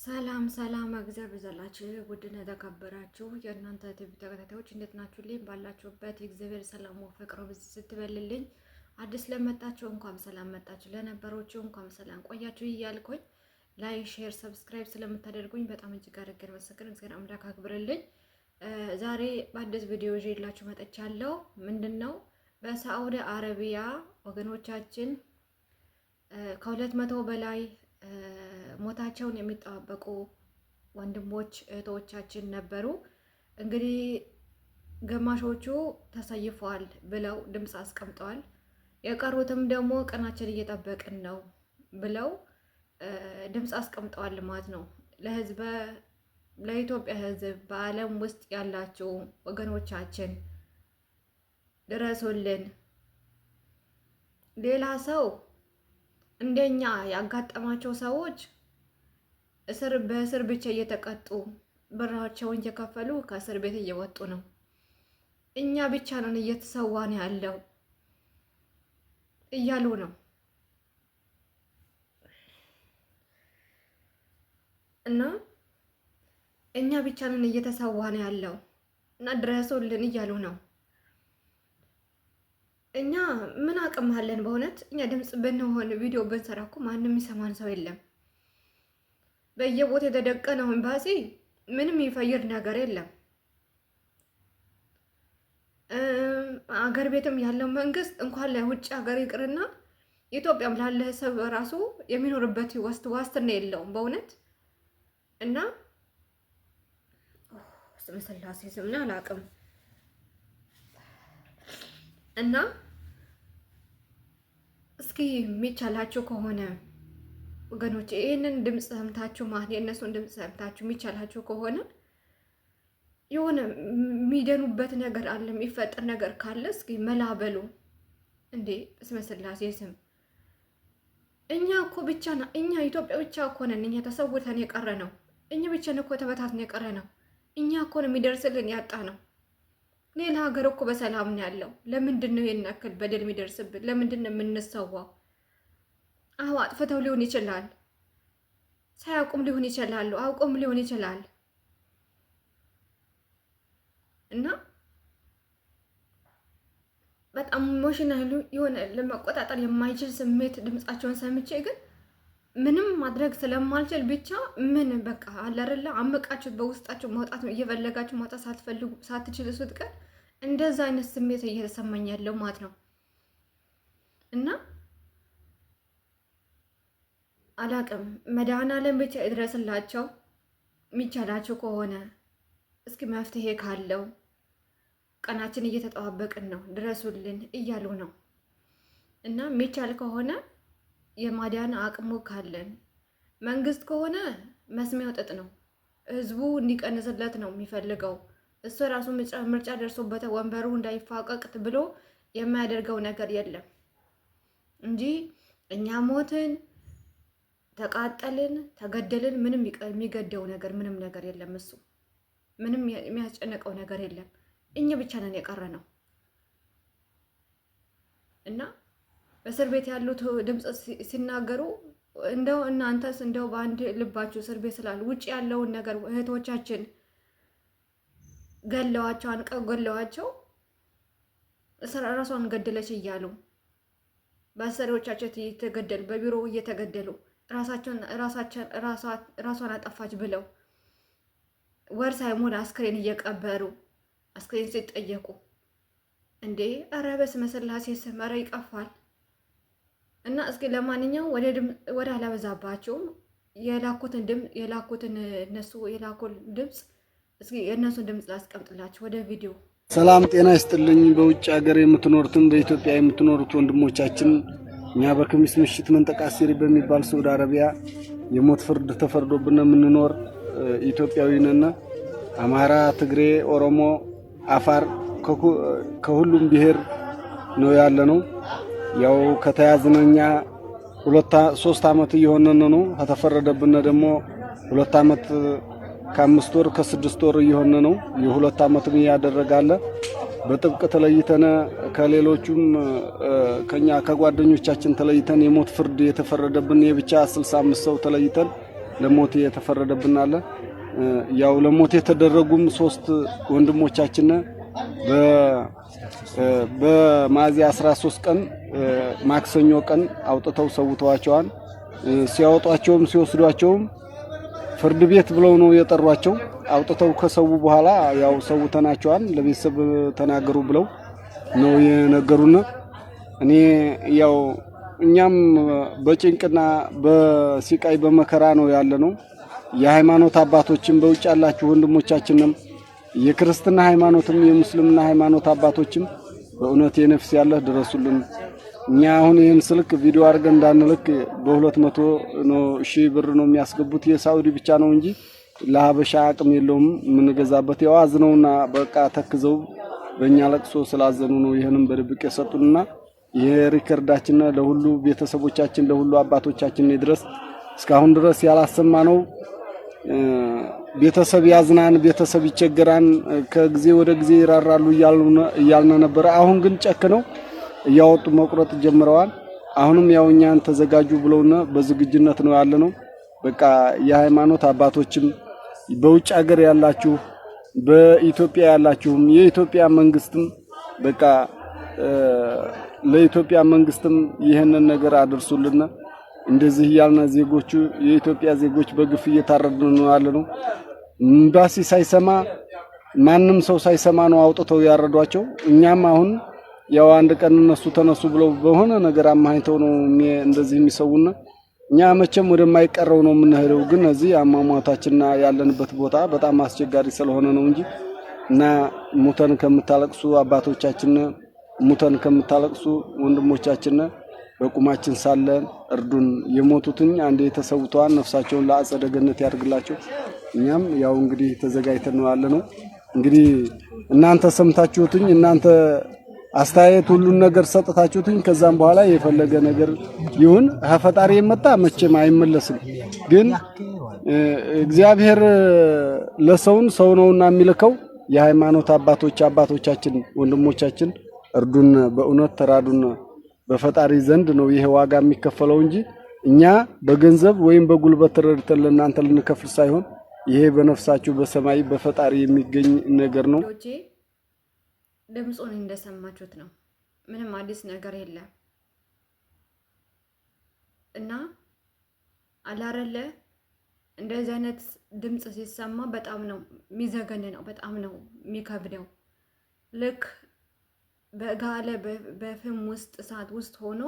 ሰላም ሰላም እግዚአብሔር ይዘላችሁ ውድና ተከበራችሁ የእናንተ ቲቪ ተከታታዮች እንዴት ናችሁልኝ? ባላችሁበት እግዚአብሔር ሰላም ፍቅር ስትበልልኝ አዲስ ለመጣችሁ እንኳን ሰላም መጣችሁ፣ ለነበሮቹ እንኳን ሰላም ቆያችሁ እያልኩኝ ላይክ፣ ሼር፣ ሰብስክራይብ ስለምታደርጉኝ በጣም እጅግ አድርጌ መሰከረን እግዚአብሔር አምላክ አክብርልኝ። ዛሬ በአዲስ ቪዲዮ ይዤላችሁ መጥቻለሁ። ምንድነው በሳዑዲ አረቢያ ወገኖቻችን ከ200 በላይ ሞታቸውን የሚጠባበቁ ወንድሞች እህቶቻችን ነበሩ። እንግዲህ ግማሾቹ ተሰይፈዋል ብለው ድምጽ አስቀምጠዋል። የቀሩትም ደግሞ ቀናችን እየጠበቅን ነው ብለው ድምጽ አስቀምጠዋል ማለት ነው። ለኢትዮጵያ ሕዝብ በዓለም ውስጥ ያላችሁ ወገኖቻችን ድረሱልን። ሌላ ሰው እንደኛ ያጋጠማቸው ሰዎች በእስር ብቻ እየተቀጡ ብራቸውን እየከፈሉ ከእስር ቤት እየወጡ ነው። እኛ ብቻ ነን እየተሰዋን ያለው እያሉ ነው። እና እኛ ብቻ ነን እየተሰዋን ያለው እና ድረሱልን እያሉ ነው። እኛ ምን አቅም አለን? በእውነት እኛ ድምጽ ብንሆን ቪዲዮ ብንሰራ እኮ ማንም የሚሰማን ሰው የለም። በየቦታው የተደቀነው ኤምባሲ ምንም የሚፈይድ ነገር የለም። አገር ቤትም ያለው መንግስት እንኳን ለውጭ ሀገር ይቅርና ኢትዮጵያም ላለ ሰው ራሱ የሚኖርበት ዋስትና የለውም በእውነት እና ስም ስላሴ ስምና አላቅም እና እስኪ የሚቻላችሁ ከሆነ ወገኖች ይሄንን ድምጽ ሰምታችሁ ማለት የእነሱን ድምጽ ሰምታችሁ የሚቻላችሁ ከሆነ የሆነ የሚደኑበት ነገር አለ፣ የሚፈጠር ነገር ካለ እስኪ መላበሉ እንዴ! በስመ ስላሴ ስም እኛ እኮ ብቻ እኛ ኢትዮጵያ ብቻ እኮ ነን እኛ ተሰውተን የቀረ ነው። እኛ ብቻ ነን እኮ ተበታትነን የቀረ ነው። እኛ እኮ ነው የሚደርስልን ያጣ ነው። ሌላ ሀገር እኮ በሰላም ነው ያለው። ለምንድን ነው ይሄን ያክል በደል የሚደርስብን? ለምንድን ነው የምንሰዋው? አዎ አጥፍተው ሊሆን ይችላል፣ ሳያውቁም ሊሆን ይችላሉ፣ አውቆም ሊሆን ይችላል። እና በጣም ኢሞሽናል የሆነ ለመቆጣጠር የማይችል ስሜት ድምጻቸውን ሰምቼ ግን ምንም ማድረግ ስለማልችል ብቻ ምን በቃ አለ አይደለ አመቃችሁ በውስጣችሁ ማውጣት እየፈለጋችሁ ማውጣት ሳትፈልጉ ሳትችሉ ስትቀር እንደዛ አይነት ስሜት እየተሰማኝ ያለው ማለት ነው። እና አላቅም መድኃኒዓለም ብቻ ይድረስላቸው። የሚቻላቸው ከሆነ እስኪ መፍትሄ ካለው ቀናችን እየተጠባበቅን ነው ድረሱልን እያሉ ነው። እና የሚቻል ከሆነ የማዳን አቅሙ ካለን መንግስት ከሆነ መስሚያው ጥጥ ነው። ህዝቡ እንዲቀንስለት ነው የሚፈልገው። እሱ ራሱ ምርጫ ደርሶበት ወንበሩ እንዳይፋቀቅት ብሎ የማያደርገው ነገር የለም እንጂ እኛ ሞትን፣ ተቃጠልን፣ ተገደልን ምንም የሚገደው ነገር ምንም ነገር የለም። እሱ ምንም የሚያስጨንቀው ነገር የለም። እኛ ብቻ ነን የቀረ ነው። እና በእስር ቤት ያሉት ድምጽ ሲናገሩ እንደው እናንተስ እንደው በአንድ ልባችሁ እስር ቤት ስላሉ ውጭ ያለውን ነገር እህቶቻችን ገለዋቸው አንቀው ገለዋቸው ራሷን ገደለች እያሉ በአሰሪዎቻቸው እየተገደሉ በቢሮ እየተገደሉ ራሷን አጠፋች ብለው ወር ሳይሞላ አስክሬን እየቀበሩ አስክሬን ሲጠየቁ እንዴ! ኧረ በስመ ስላሴ ስም ኧረ ይቀፋል። እና እስኪ ለማንኛውም ወደ አላበዛባቸውም የላኩትን እነሱ የላኩን ድምጽ እስኪ የእነሱን ድምጽ ላስቀምጥላችሁ ወደ ቪዲዮ። ሰላም ጤና ይስጥልኝ። በውጭ ሀገር የምትኖሩትን በኢትዮጵያ የምትኖሩት ወንድሞቻችን እኛ በከሚስ ምሽት መንጠቃ ሲሪ በሚባል ሳዑዲ አረቢያ የሞት ፍርድ ተፈርዶብን የምንኖር ኢትዮጵያዊ ነን። አማራ፣ ትግሬ፣ ኦሮሞ፣ አፋር ከሁሉም ብሔር ነው ያለነው። ያው ከተያዝነኛ 3 አመት እየሆነን ነው። ከተፈረደብን ደግሞ 2 አመት ከ5 ወር ከ6 ወር እየሆነ ነው። የ2 አመትም ያደረጋለ በጥብቅ ተለይተን ከሌሎቹም ከኛ ከጓደኞቻችን ተለይተን የሞት ፍርድ የተፈረደብን የብቻ 65 ሰው ተለይተን ለሞት የተፈረደብን አለ። ያው ለሞት የተደረጉም 3 ወንድሞቻችን በሚያዝያ 13 ቀን ማክሰኞ ቀን አውጥተው ሰውተዋቸዋል። ሲያወጧቸውም ሲወስዷቸውም ፍርድ ቤት ብለው ነው የጠሯቸው። አውጥተው ከሰው በኋላ ያው ሰውተናቸዋል ለቤተሰብ ተናገሩ ብለው ነው የነገሩን። እኔ ያው እኛም በጭንቅና በሲቃይ በመከራ ነው ያለነው። የሃይማኖት አባቶችም በውጭ ያላችሁ ወንድሞቻችንም የክርስትና ሃይማኖትም የሙስሊምና ሃይማኖት አባቶችም በእውነት የነፍስ ያለህ ድረሱልን። እኛ አሁን ይህን ስልክ ቪዲዮ አድርገን እንዳንልክ በ200,000 ብር ነው የሚያስገቡት የሳውዲ ብቻ ነው እንጂ ለሀበሻ አቅም የለውም የምንገዛበት። ያው አዝነውና በቃ ተክዘው በእኛ ለቅሶ ስላዘኑ ነው ይህንም በድብቅ የሰጡንና ይሄ ሪከርዳችን ለሁሉ ቤተሰቦቻችን ለሁሉ አባቶቻችን ድረስ እስካሁን ድረስ ያላሰማ ነው። ቤተሰብ ያዝናን፣ ቤተሰብ ይቸገራን፣ ከጊዜ ወደ ጊዜ ይራራሉ እያልን ነበር። አሁን ግን ጨክነው እያወጡ መቁረጥ ጀምረዋል። አሁንም ያው እኛን ተዘጋጁ ብለውና በዝግጅነት ነው ያለነው። በቃ የሃይማኖት አባቶችም በውጭ ሀገር ያላችሁ በኢትዮጵያ ያላችሁም የኢትዮጵያ መንግስትም በቃ ለኢትዮጵያ መንግስትም ይሄንን ነገር አድርሱልና እንደዚህ ያልና ዜጎቹ የኢትዮጵያ ዜጎች በግፍ እየታረዱ ነው ያለነው። ኤምባሲ ሳይሰማ ማንም ሰው ሳይሰማ ነው አውጥተው ያረዷቸው። እኛም አሁን ያው አንድ ቀን እነሱ ተነሱ ብለው በሆነ ነገር አማኝተው ነው እንደዚህ የሚሰውና እኛ መቼም ወደማይቀረው ነው የምንሄደው። ግን እዚህ አሟሟታችንና ያለንበት ቦታ በጣም አስቸጋሪ ስለሆነ ነው እንጂ እና ሙተን ከምታለቅሱ አባቶቻችን ሙተን ከምታለቅሱ ወንድሞቻችን በቁማችን ሳለን እርዱን። የሞቱትን አንዴ ተሰውተዋል፣ ነፍሳቸውን ለአጸደ ገነት ያድርግላቸው። እኛም ያው እንግዲህ ተዘጋጅተን ነው ያለነው። እንግዲህ እናንተ ሰምታችሁትኝ እናንተ አስተያየት ሁሉን ነገር ሰጥታችሁትኝ ከዛም በኋላ የፈለገ ነገር ይሁን ፈጣሪ የመጣ መቼም አይመለስም። ግን እግዚአብሔር ለሰውን ሰው ነውና የሚልከው የሃይማኖት አባቶቻችን ወንድሞቻችን እርዱን፣ በእውነት ተራዱን። በፈጣሪ ዘንድ ነው ይሄ ዋጋ የሚከፈለው እንጂ እኛ በገንዘብ ወይም በጉልበት ተረድተን ለእናንተ ልንከፍል ሳይሆን ይሄ በነፍሳችሁ በሰማይ በፈጣሪ የሚገኝ ነገር ነው። ድምጹን እንደሰማችሁት ነው። ምንም አዲስ ነገር የለም እና አላረለ እንደዚህ አይነት ድምጽ ሲሰማ በጣም ነው የሚዘገንነው፣ በጣም ነው የሚከብደው። ልክ በጋለ በፍም ውስጥ እሳት ውስጥ ሆኖ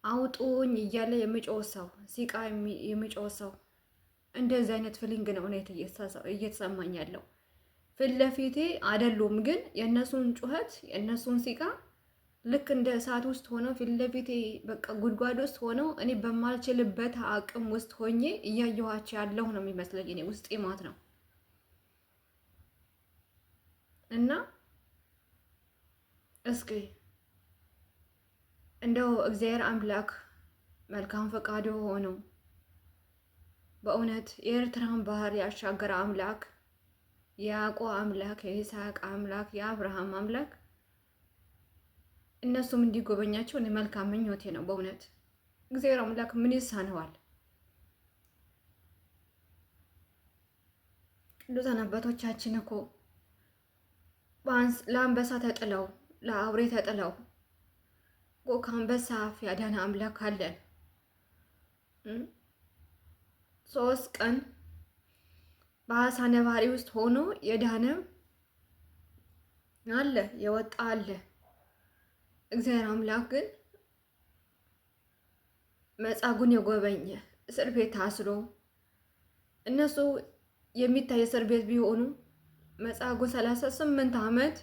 አውጡኝ እያለ የሚጮህ ሰው ሲቃ የሚጮህ ሰው እንደዚህ አይነት ፊሊንግ ነው እኔ እየተሰማኝ ያለው። ፊት ለፊቴ አይደሉም፣ ግን የእነሱን ጩኸት የእነሱን ሲቃ ልክ እንደ እሳት ውስጥ ሆነው ፊት ለፊቴ በቃ ጉድጓድ ውስጥ ሆነው እኔ በማልችልበት አቅም ውስጥ ሆኜ እያየኋቸው ያለሁ ነው የሚመስለኝ እኔ ውስጤ ማለት ነው። እና እስኪ እንደው እግዚአብሔር አምላክ መልካም ፈቃዱ ሆነው በእውነት የኤርትራን ባህር ያሻገረ አምላክ የያዕቆብ አምላክ የይስሐቅ አምላክ የአብርሃም አምላክ እነሱም እንዲጎበኛቸው እኔ መልካም ምኞቴ ነው። በእውነት እግዚአብሔር አምላክ ምን ይሳነዋል? ቅዱሳን አባቶቻችን እኮ ለአንበሳ ተጥለው ለአውሬ ተጥለው ከአንበሳ አፍ ያዳነ አምላክ አለን። 3 ቀን በአሳ ነባሪ ውስጥ ሆኖ የዳነ አለ፣ የወጣ አለ። እግዚአብሔር አምላክ ግን መጻጉዕን የጎበኘ እስር ቤት ታስሮ እነሱ የሚታይ እስር ቤት ቢሆኑ መጻጉዕ 38 ዓመት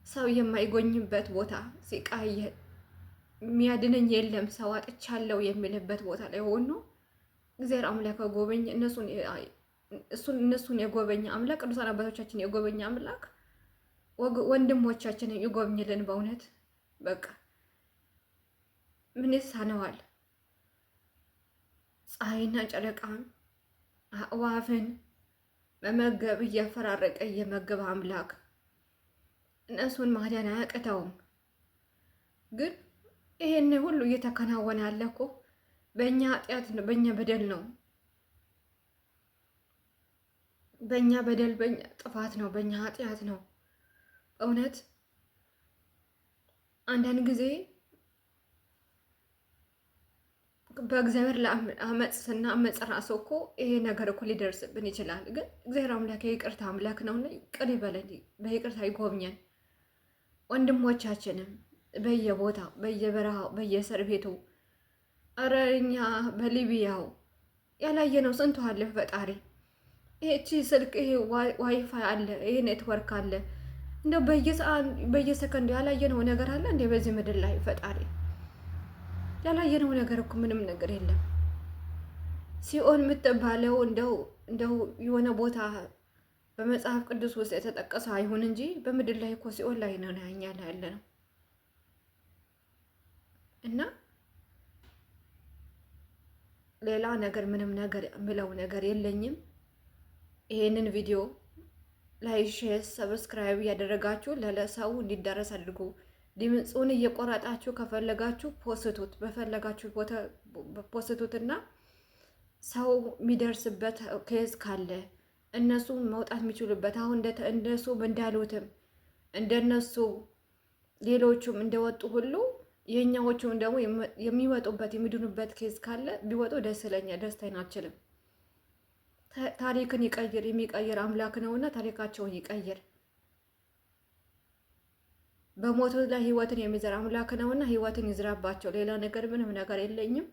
ሰው የማይጎኝበት ቦታ ሲቃየ የሚያድነኝ የለም ሰው አጥቻለሁ የሚልበት ቦታ ላይ ሆኖ እግዚአብሔር አምላክ ጎበኘ። እነሱን የጎበኘ አምላክ ቅዱሳን አባቶቻችን የጎበኘ አምላክ ወንድሞቻችንን ይጎብኝልን። በእውነት በቃ ምን ይሳነዋል? ፀሐይና ጨረቃን አዕዋፍን መመገብ እያፈራረቀ እየመገበ አምላክ እነሱን ማዳን አያቅተውም። ግን ይሄን ሁሉ እየተከናወነ ያለ እኮ በእኛ ኃጢአት ነው፣ በእኛ በደል ነው። በእኛ በደል በእኛ ጥፋት ነው፣ በእኛ ኃጢአት ነው። እውነት አንዳንድ ጊዜ በእግዚአብሔር ለአመፅ ስናመፅ ራሱ እኮ ይሄ ነገር እኮ ሊደርስብን ይችላል። ግን እግዚአብሔር አምላክ የይቅርታ አምላክ ነውና ይቅር ይበለን፣ በይቅርታ ይጎብኘን። ወንድሞቻችንም በየቦታው በየበረሃው በየእስር ቤቱ እረ እኛ በሊቢያው ያላየነው ስንቱ አለ ፈጣሪ። ይሄቺ ስልክ ይሄ ዋይፋይ አለ፣ ይሄ ኔትወርክ አለ። እንደው በየሰከንዱ ያላየነው ነገር አለ እንዴ በዚህ ምድር ላይ ፈጣሪ? ያላየነው ነገር እኮ ምንም ነገር የለም። ሲኦል የምትባለው እንደው የሆነ ቦታ በመጽሐፍ ቅዱስ ውስጥ የተጠቀሰው አይሁን እንጂ በምድር ላይ እኮ ሲኦል ላይ ነው እኛ ላይ ያለ ነው። እና ሌላ ነገር ምንም ነገር ምለው ነገር የለኝም። ይሄንን ቪዲዮ ላይክ፣ ሼር፣ ሰብስክራይብ እያደረጋችሁ ለሰው እንዲዳረስ አድርጉ። ድምፁን እየቆረጣችሁ ከፈለጋችሁ ፖስቱት፣ በፈለጋችሁ ቦታ ፖስቱትና ሰው የሚደርስበት ኬዝ ካለ እነሱ መውጣት የሚችሉበት አሁን እንደሱ እንዳሉትም እንደነሱ ሌሎቹም እንደወጡ ሁሉ የኛዎቹም ደግሞ የሚወጡበት የሚድኑበት ኬዝ ካለ ቢወጡ ደስ ይለኛል። ደስታዬን አልችልም። ታሪክን የሚቀይር አምላክ ነውና ታሪካቸውን ይቀይር። በሞቱ ላይ ህይወትን የሚዘራ አምላክ ነውና ህይወትን ይዝራባቸው። ሌላ ነገር ምንም ነገር የለኝም።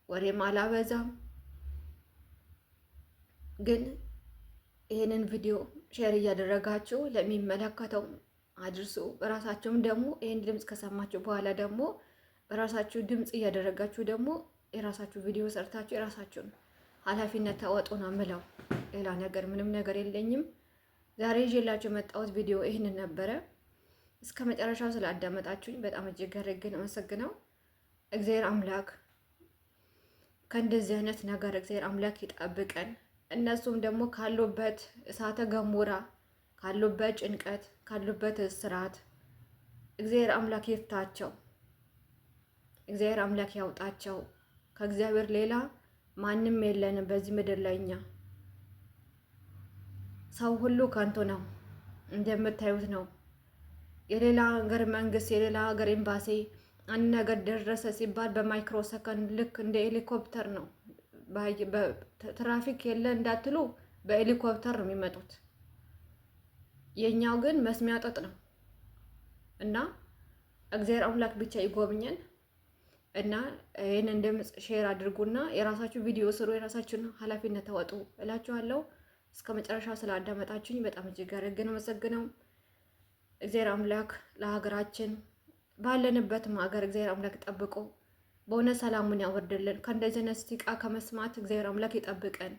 ወሬም አላበዛም። ግን ይህንን ቪዲዮ ሼር እያደረጋችሁ ለሚመለከተው አድርሱ። በራሳችሁም ደግሞ ይህን ድምፅ ከሰማችሁ በኋላ ደግሞ በራሳችሁ ድምፅ እያደረጋችሁ ደግሞ የራሳችሁ ቪዲዮ ሰርታችሁ የራሳችሁን ኃላፊነት ተወጡ ነው የምለው። ሌላ ነገር ምንም ነገር የለኝም። ዛሬ ይዤላችሁ የመጣሁት ቪዲዮ ይህንን ነበረ። እስከ መጨረሻው ስላዳመጣችሁኝ በጣም እጅግ አድርጌ ነው አመሰግነው። እግዚአብሔር አምላክ ከእንደዚህ አይነት ነገር እግዚአብሔር አምላክ ይጠብቀን። እነሱም ደግሞ ካሉበት እሳተ ገሞራ ካሉበት ጭንቀት ካሉበት እስራት እግዚአብሔር አምላክ ይፍታቸው። እግዚአብሔር አምላክ ያውጣቸው። ከእግዚአብሔር ሌላ ማንም የለንም በዚህ ምድር ላይ። እኛ ሰው ሁሉ ከንቱ ነው፣ እንደምታዩት ነው። የሌላ ሀገር መንግስት የሌላ ሀገር ኤምባሲ አንድ ነገር ደረሰ ሲባል በማይክሮ ሰከንድ ልክ እንደ ሄሊኮፕተር ነው። ትራፊክ የለ እንዳትሉ በሄሊኮፕተር ነው የሚመጡት። የኛው ግን መስሚያ ጠጥ ነው። እና እግዚአብሔር አምላክ ብቻ ይጎብኘን። እና ይህንን ድምፅ ሼር አድርጉና የራሳችሁ ቪዲዮ ስሩ፣ የራሳችሁን ኃላፊነት ተወጡ እላችኋለሁ። እስከ መጨረሻው ስላዳመጣችሁኝ በጣም እጅግ አድርጌ ነው የማመሰግነው። እግዚአብሔር አምላክ ለሀገራችን ባለንበትም ሀገር እግዚአብሔር አምላክ ጠብቆ በእውነት ሰላሙን ያወርድልን። ከእንደዚህ አይነት ስቲቃ ከመስማት እግዚአብሔር አምላክ ይጠብቀን።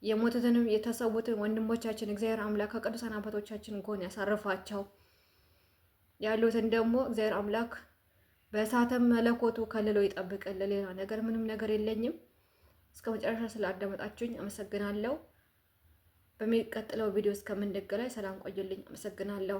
የሞቱትንም የተሰዉትን ወንድሞቻችን እግዚአብሔር አምላክ ከቅዱሳን አባቶቻችን ጎን ያሳርፋቸው። ያሉትን ደግሞ እግዚአብሔር አምላክ በእሳተ መለኮቱ ከልሎ ይጠብቅልን። ሌላ ነገር ምንም ነገር የለኝም። እስከ መጨረሻ ስላዳመጣችሁኝ አመሰግናለሁ። በሚቀጥለው ቪዲዮ እስከምንገናኝ ሰላም ቆዩልኝ። አመሰግናለሁ።